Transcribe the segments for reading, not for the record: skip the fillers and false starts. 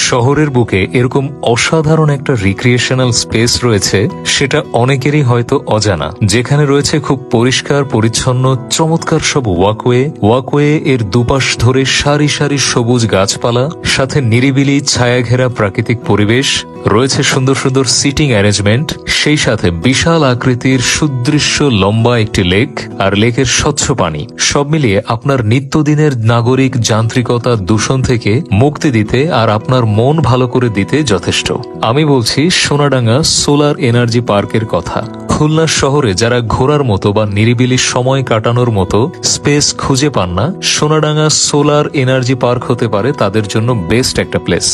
শহরের বুকে এরকম অসাধারণ একটা রিক্রিয়েশনাল স্পেস রয়েছে, সেটা অনেকেরই হয়তো অজানা। যেখানে রয়েছে খুব পরিষ্কার পরিচ্ছন্ন চমৎকার সব ওয়াকওয়ে এর দুপাশ ধরে সারি সারি সবুজ গাছপালা, সাথে নিরিবিলি ছায়া ঘেরা প্রাকৃতিক পরিবেশ, রয়েছে সুন্দর সুন্দর সিটিং অ্যারেঞ্জমেন্ট, সেই সাথে বিশাল আকৃতির সুদৃশ্য লম্বা একটি লেক আর লেকের স্বচ্ছ পানি। সব মিলিয়ে আপনার নিত্যদিনের নাগরিক যান্ত্রিকতা দূষণ থেকে মুক্তি দিতে আর আপনার মন ভালো করে দিতে যথেষ্ট। আমি বলছি সোনাডাঙ্গা সোলার এনার্জি পার্কের কথা। খুলনা শহরে যারা ঘোরার মতো বা নিরিবিলি সময় কাটানোর মতো স্পেস খুঁজে পান না, সোনাডাঙ্গা সোলার এনার্জি পার্ক হতে পারে তাদের জন্য বেস্ট একটা প্লেস।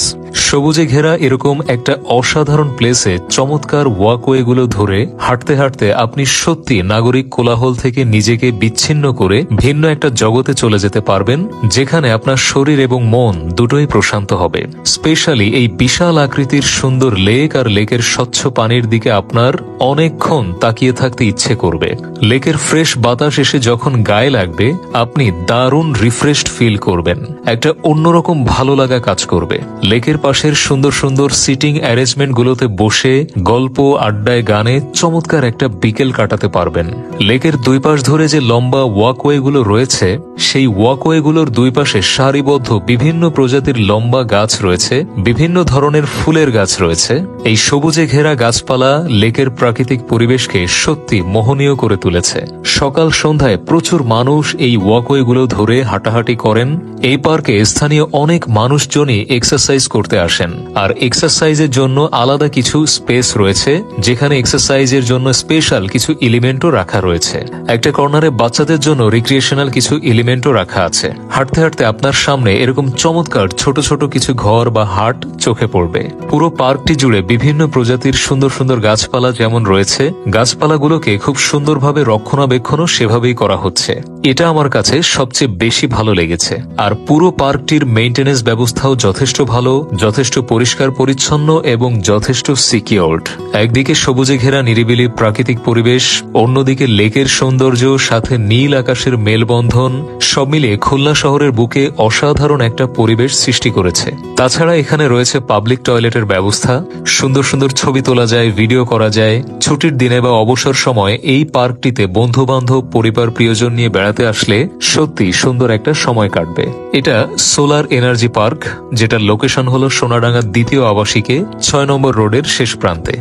সবুজে ঘেরা এরকম একটা অসাধারণ প্লেসে চমৎকার ওয়াকওয়েগুলো ধরে হাঁটতে হাঁটতে আপনি সত্যি নাগরিক কোলাহল থেকে নিজেকে বিচ্ছিন্ন করে ভিন্ন একটা জগতে চলে যেতে পারবেন, যেখানে আপনার শরীর এবং মন দুটোই প্রশান্ত হবে। স্পেশালি এই বিশাল আকৃতির সুন্দর লেক আর লেকের স্বচ্ছ পানির দিকে আপনার অনেকক্ষণ তাকিয়ে থাকতে ইচ্ছে করবে। লেকের ফ্রেশ বাতাস এসে যখন গায়ে লাগবে, আপনি দারুণ রিফ্রেশড ফিল করবেন, একটা অন্যরকম ভালো লাগা কাজ করবে। লেকের পাশের সুন্দর সুন্দর সিটিং অ্যারেঞ্জমেন্ট গুলোতে বসে গল্প আড্ডায় গানে চমৎকার একটা বিকেল কাটাতে পারবেন। লেকের দুই পাশ ধরে যে লম্বা ওয়াকওয়ে গুলো রয়েছে, সেই ওয়াকওয়ে গুলোর দুই পাশে সারিবদ্ধ বিভিন্ন প্রজাতির লম্বা গাছ রয়েছে, বিভিন্ন ধরনের ফুলের গাছ রয়েছে। এই সবুজে ঘেরা গাছপালা লেকের প্রাকৃতিক পরিবেশকে সত্যি মোহনীয় করে তুলেছে। সকাল সন্ধ্যায় প্রচুর মানুষ এই ওয়াকওয়ে গুলো ধরে হাঁটাহাঁটি করেন। এই পার্কে স্থানীয় অনেক মানুষজনই এক্সারসাইজ করতে আসেন, আর এক্সারসাইজের জন্য আলাদা কিছু স্পেস রয়েছে, যেখানে এক্সারসাইজের জন্য স্পেশাল কিছু এলিমেন্টও রাখা রয়েছে। একটা কর্নারে বাচ্চাদের জন্য রিক্রিয়েশনাল কিছু এলিমেন্টও রাখা আছে। হাঁটতে হাঁটতে আপনার সামনে এরকম চমৎকার ছোট ছোট কিছু ঘর বা হাট চোখে পড়বে। পুরো পার্কটি জুড়ে বিভিন্ন প্রজাতির সুন্দর সুন্দর গাছপালা যেমন রয়েছে, গাছপালাগুলোকে খুব সুন্দরভাবে রক্ষণাবেক্ষণও সেভাবেই করা হচ্ছে। এটা আমার কাছে সবচেয়ে বেশি ভালো লেগেছে। আর পুরো পার্কটির মেইনটেনেন্স ব্যবস্থাও যথেষ্ট ভালো, যথেষ্ট পরিষ্কার পরিচ্ছন্ন এবং যথেষ্ট সিকিউরড। একদিকে সবুজে ঘেরা নিরিবিলি প্রাকৃতিক পরিবেশ, অন্যদিকে লেকের সৌন্দর্য, সাথে নীল আকাশের মেলবন্ধন, সব মিলিয়ে খুলনা শহরের বুকে অসাধারণ একটা পরিবেশ সৃষ্টি করেছে। তাছাড়া এখানে রয়েছে পাবলিক টয়লেটের ব্যবস্থা, সুন্দর সুন্দর ছবি তোলা যায়, ভিডিও করা যায়। ছুটির দিনে বা অবসর সময় এই পার্কটিতে বন্ধু বান্ধব পরিবার প্রিয়জন নিয়ে বেড়াতে আসলে সত্যি সুন্দর একটা সময় কাটবে। এটা সোলার এনার্জি পার্ক, যেটার লোকেশন হলো সোনাডাঙ্গার দ্বিতীয় আবাসিকে 6 নম্বর রোডের শেষ প্রান্তে।